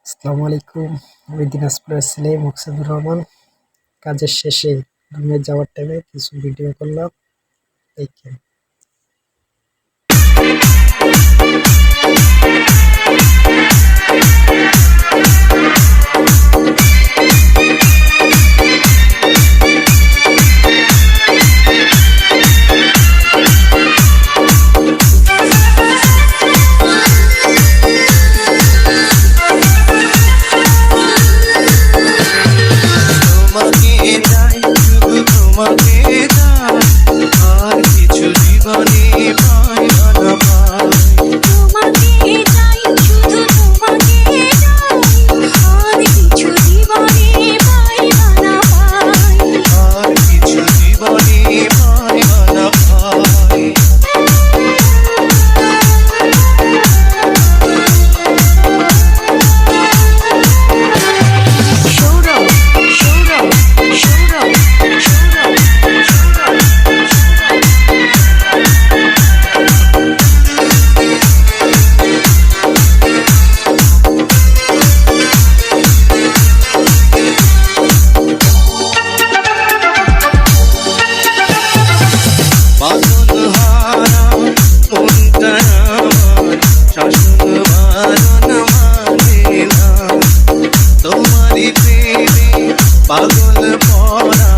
আসসালামু আলাইকুম। আমি দিনাজপুরের ছেলে মুকসিদুর রহমান। কাজের শেষে রুমে যাওয়ার টাইমে কিছু ভিডিও করলাম, দেখেন। আর কিছু জীবনে পাই না পাই তোমাকে চাই, শুধু তোমাকে চাই, আর কিছু জীবনে পাই না পাই। আর কিছু জীবনে পাই না পাই সৌরভ, সৌরভ, সৌরভ, সৌরভ, পাগল হারা মনটা আমার শাসন বারণ মানে না তোমারই প্রেমে পাগল পড়া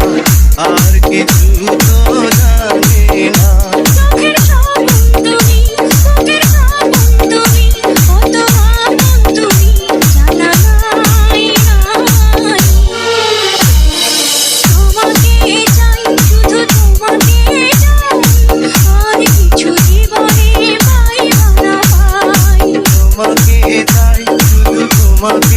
আর কিছু তো জানে না চোখের সামন তুমি, চোখের সামন তুমি, কত আপন তুমি, জানা নাই নাই। তোমাকে চাই, শুধু তোমাকে চাই, আর কিছু জীবনে পাই না পাই। তোমাকে চাই শুধু তোমাকে